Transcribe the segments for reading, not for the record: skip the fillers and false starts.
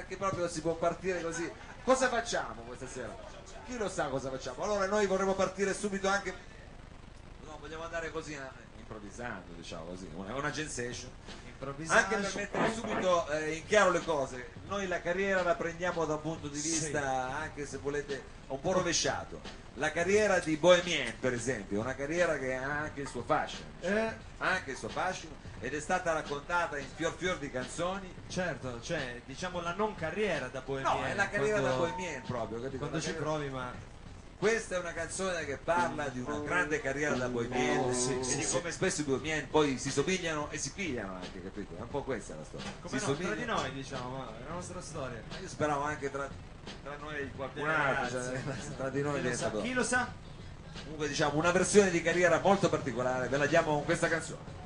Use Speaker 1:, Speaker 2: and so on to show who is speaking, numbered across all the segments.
Speaker 1: che proprio si può partire così. Cosa facciamo questa sera? Chi lo sa cosa facciamo? Allora noi vorremmo partire subito anche, no, vogliamo andare così improvvisando, diciamo così, una jam session, anche per mettere subito in chiaro le cose. Noi la carriera la prendiamo da un punto di vista, anche se volete, un po' rovesciato. La carriera di Bohemien, per esempio, è una carriera che ha anche il suo fascino, anche il suo fascino, ed è stata raccontata in fior di canzoni.
Speaker 2: Certo, cioè diciamo la non carriera da Bohemien.
Speaker 1: No, è la carriera da Bohemien proprio, capito?
Speaker 2: Quando ci provi, ma
Speaker 1: questa è una canzone che parla di una grande carriera da Bohemien e di come spesso i Bohemien poi si somigliano e si pigliano anche, capito? È un po' questa la storia.
Speaker 2: come no, tra di noi, diciamo, ma è la nostra storia.
Speaker 1: Io speravo anche tra noi qualcun altro, cioè, tra di noi
Speaker 2: Chi lo sa?
Speaker 1: Comunque diciamo una versione di carriera molto particolare, ve la diamo con questa canzone.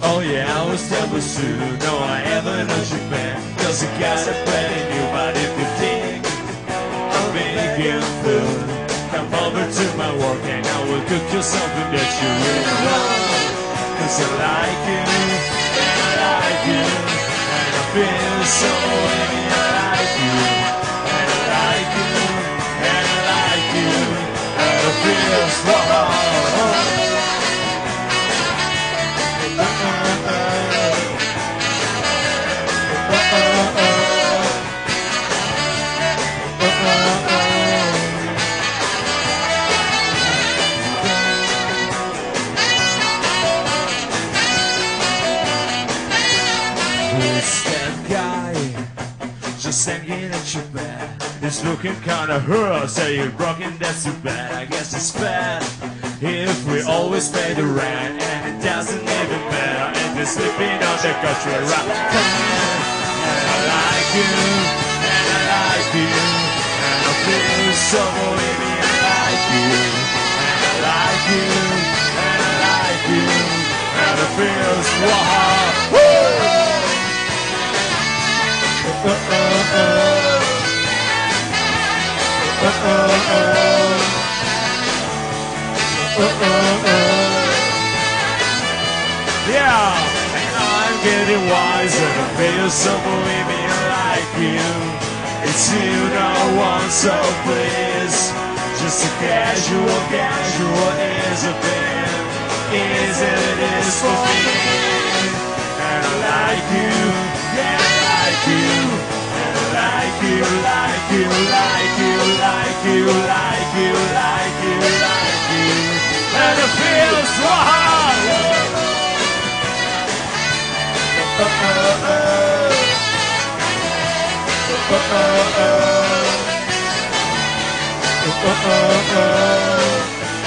Speaker 2: Oh yeah, I was double soon. No, I haven't known you bad. Cause you got a brand new body if you dig. I'm making food. Come over to my work and I will cook you something that you really want. Cause I like you, and I like you. And I feel so heavy, I like you. And I like you, and I like you. And I feel so hanging at your back. It's looking kinda hurt, say you're broken, that's too bad. I guess it's bad if we always pay the rent and it doesn't even matter. And you're sleeping on the couch we're right. And I like you, and I like you, and I feel so baby, I like you, and I like you, and I like you, and it feels wow. Woo! Yeah, and I'm getting wiser. I feel so baby, I like you. It's you, no one, so please. Just a casual is a bit. Is it is for me. And I like you, yeah, I like you. And I like you, like you, like you, like you, like you, like you, like you. And it feels so hard.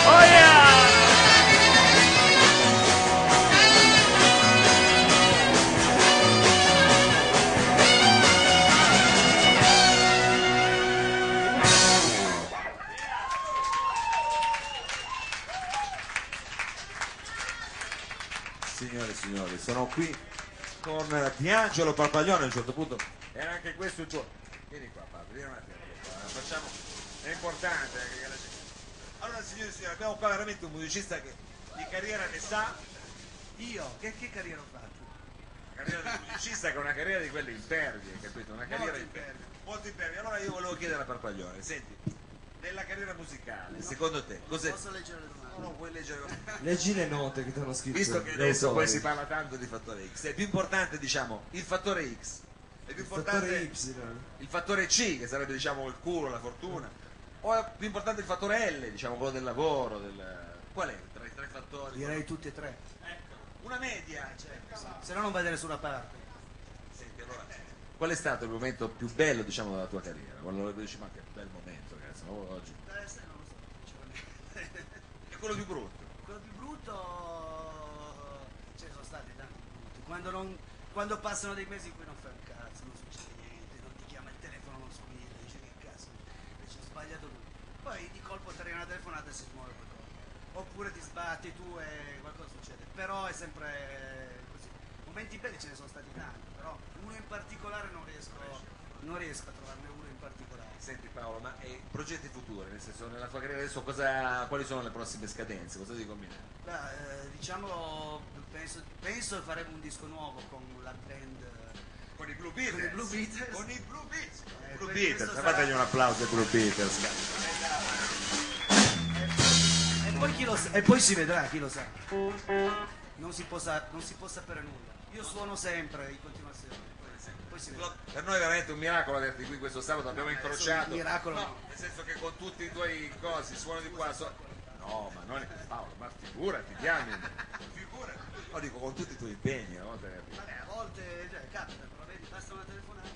Speaker 2: Oh yeah!
Speaker 1: Signore e signori, sono qui con D'Angelo Parpaglione. A un certo punto era anche questo il giorno. Vieni qua, Padre, vieni un attimo qua. Facciamo, è importante che la gente... Allora, signore e signori, abbiamo qua veramente un musicista che di carriera ne sa.
Speaker 3: Io? Che carriera ho fatto?
Speaker 1: La carriera del musicista che è una carriera di quelle impervie, capito? Una carriera
Speaker 3: Molto impervie.
Speaker 1: molto impervie. Allora io volevo chiedere a Parpaglione, senti, nella carriera musicale, secondo te, cos'è?
Speaker 3: Posso leggere le domande?
Speaker 1: No, puoi leggere.
Speaker 2: Leggi le note che ti hanno scritto.
Speaker 1: Visto che
Speaker 2: gli
Speaker 1: adesso poi
Speaker 2: autori.
Speaker 1: si parla tanto di fattore X, è più importante, diciamo, il fattore X, è più
Speaker 2: Fattore
Speaker 1: importante
Speaker 2: Y.
Speaker 1: il fattore C, che sarebbe, diciamo, il culo, la fortuna, o è più importante il fattore L, diciamo, quello del lavoro, qual è tra i tre fattori.
Speaker 3: Direi tutti e tre.
Speaker 1: Una media.
Speaker 3: Se no non va da nessuna parte.
Speaker 1: Senti, allora, qual è stato il momento più bello, diciamo, della tua carriera? Quando dici, ma che bel momento, ragazzi, ma oggi.
Speaker 3: Non lo so, sinceramente.
Speaker 1: E quello più brutto?
Speaker 3: Quello più brutto, ce ne sono stati tanti brutti. Quando passano dei mesi in cui non fai un cazzo, non succede niente, non ti chiama il telefono, non squilla, dici che cazzo, invece ho sbagliato tutto. Poi di colpo ti arriva una telefonata e si smuove qualcosa. Oppure ti sbatti tu e qualcosa succede. Però è sempre così. Momenti belli ce ne sono stati tanti, però uno in particolare non riesco a trovarne uno in particolare.
Speaker 1: Senti Paolo, ma progetti futuri, nel senso, nella tua carriera adesso quali sono le prossime scadenze? Cosa devi combinare?
Speaker 3: Diciamo, penso faremo un disco nuovo con la band.
Speaker 1: Con i Blue
Speaker 3: Con i Blue Beatles.
Speaker 1: Con i Blue Beatles. Blue
Speaker 3: questo
Speaker 1: Beatles,
Speaker 3: sarà-
Speaker 1: fategli un applauso ai Blue Beatles.
Speaker 3: E poi si vedrà, chi lo sa. Non si può sapere nulla. Io suono sempre in continuazione. Poi si vedrà.
Speaker 1: Per noi è veramente un miracolo averti qui questo sabato, abbiamo incrociato.
Speaker 3: Un miracolo.
Speaker 1: No, nel senso che con tutti i tuoi cosi, suono di qua, no, ma non è Paolo, ma figurati, chiami. Figurati. No, dico con tutti i tuoi impegni, no?
Speaker 3: A volte capita, però vedi, basta una telefonata.